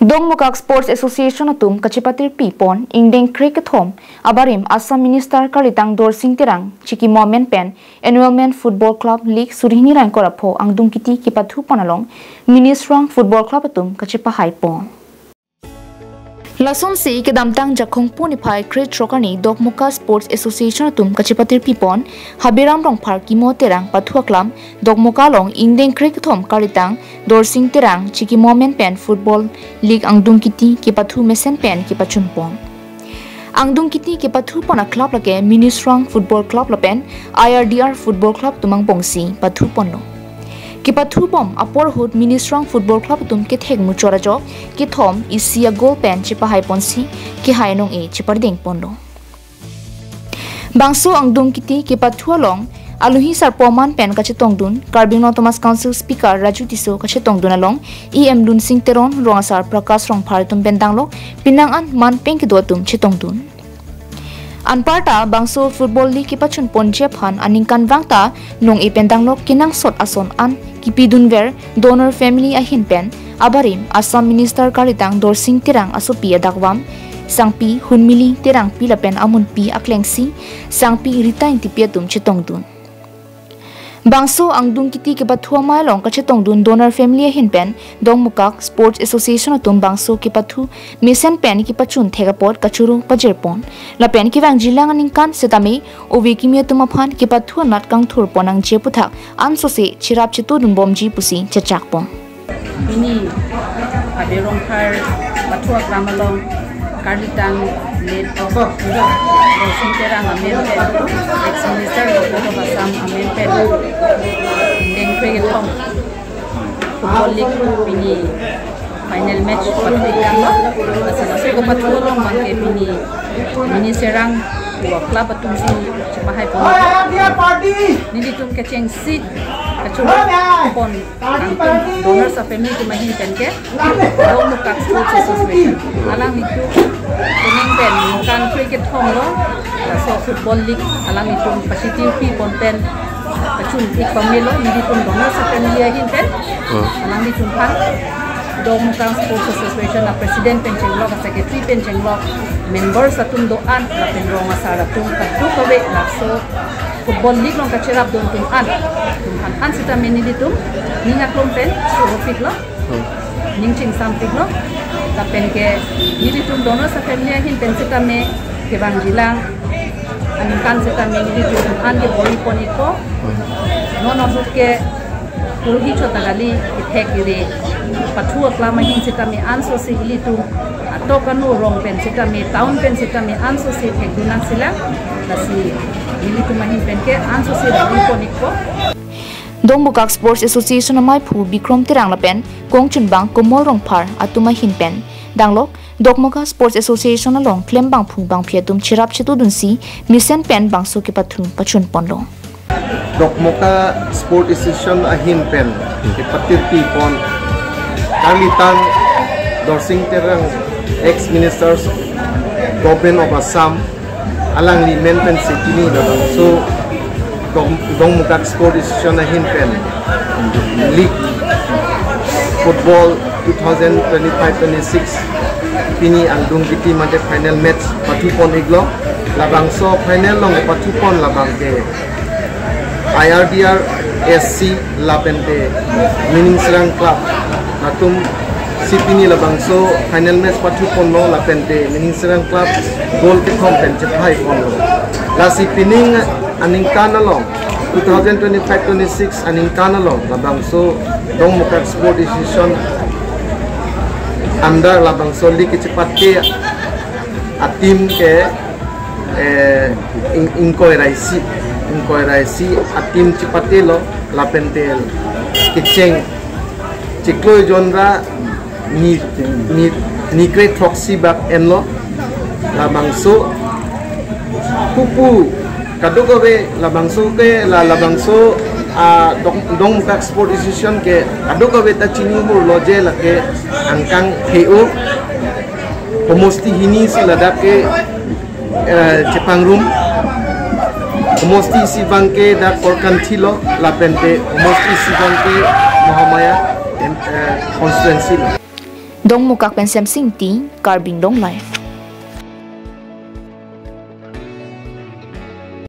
Dongmukak Sports Association atum kachipatir pipon Ingdeng Kre-kethom abarim Assam Minister Karlitang DORSING TERANG Chikimo menpen Annual Football Club League surihni rang korapho ang dungkiti kipathu panalong Ministrang Football Club atum kachipahai pon. Lason si kedamtang jakhong puniphay Kret Rokani Dongmuka Sports Association atum kachipatir pipon habiram rong par Kimo terang pathuaklam Dongmuka long Ingdeng Kre-kethom Karlitang DORSING TERANG Chikimo menpen Football League ang dungkiti kipathu mesen pen kipachunpon. Ang dungkiti kipathu pona club lake Ministrang Football Club lapen IRDR Football Club tumang pongsi pathu ponlo. Kipathu bom apor hut Ministrang Football Club tum kithek muchora jo kithom isia goal pen chipahai ponsi ki hainong e chiparding ponlo. Bangso ang dungkiti kipathu along aluhi sarpoman pen kachetongdun Karbino Thomas Council Speaker Raju Tiso kachetongdun along EM Lun Sing Teron rongasar Prakash rong phartum bendanglo pinangan man pen kidotum chetongdun. Anparta bangso Football League kipachun ponjep han aningkan wangta nong ipendanglok kinang sot ason an kipidunver donor family ahin pen abarim Assam Minister Karlitang DORSING TERANG asopi adakwam sangpi hunmili terang pilapen amun pi aklengsi sangpi ritain tipiatum chetongdun. Bangso ang dungkiti kipathu mailong kachetongdun donor family ahin pen Dongmukak Sports Association atum bangso kipathu misen pen kipachun thegapot kachuru pajerpon lapen kiwang jilang aningkan setame ovi kimia tumaphan kipathu nat kang thur ponang jeputhak ansose chirap chitu dumbomji pusi chachakpon ini aberong par pathua gramalong Karlitang led DORSING TERANG amenpen ex-minister of Assam amenpen Ingdeng Kre-kethom Football League ini final match pathuikan lo asal ko patulong mangke ini Ministrang club atum si chipahai pon nili tum kacheng seat kachura pon kangtum donors of family to mahin penke Dongmukak Sports Association alang itu kuning pen kan Kre-kethom lo so Football League alang itu facility pon pen kachun ik pamelo nili tum donors of family ahin pen alang itu pan Dongmukak Sports Association na president pencenglok secretary pencenglok members atum doan na penrong asara tum katu kawe na so Football League long kachirap don tum an sita menili tum ninga klompen so ofik lo ningching sampik lo la pen ke nili tum dono sa family hin pen sita me ke bangilang ankan sita menili tum an ke boi poniko no bukke purhi chota gali ithek ire pathua klama hin sita me anso se ilitu ato kanu rong pen sita me town pen sita me anso se thek dunan sila lasi ilitu mahin pen ke anso se boi poniko Dongmukak Sports Association amai phu Bikrom terang lapen kongchun bang komol rong par atuma hin pen danglok Dongmukak Sports Association along klembang phu bang phiatum chirap chitu dunsi misen pen bangso ke pathu pachun ponlo Dongmukak Sports Association ahin pen ke patir pi pon Karlitang DORSING TERANG ex ministers government of Assam alang li menpen city so Dongmukak Sports Association ahin pen League Football 2025-26 pini ang dungkiti mate final match patupon iglo labang so final long patupon labang ke IRDR SC labente Ministrang Club natum si pini labang so final match patupon lo labente Ministrang Club goal ke kompen chepahai ponlo la si pining aningkan along 2025-26 aningkan along labang so Dongmukak Sports Association under labang so league cepat ke atim ke inkoiraisi atim cepat lo lapentel keceng ciklo genre ni great proxy back enlo labang so pupu kadogowe labangso ke labangso Dongmukak Sports Association ke kadogowe ta chinibur loje lake angkang heu pomosti hini silada ke Jepangrum pomosti si bangke da korkantilo lapente pomosti si bangke Mahamaya constituency dong mukak pensem sing ti karbing dong life.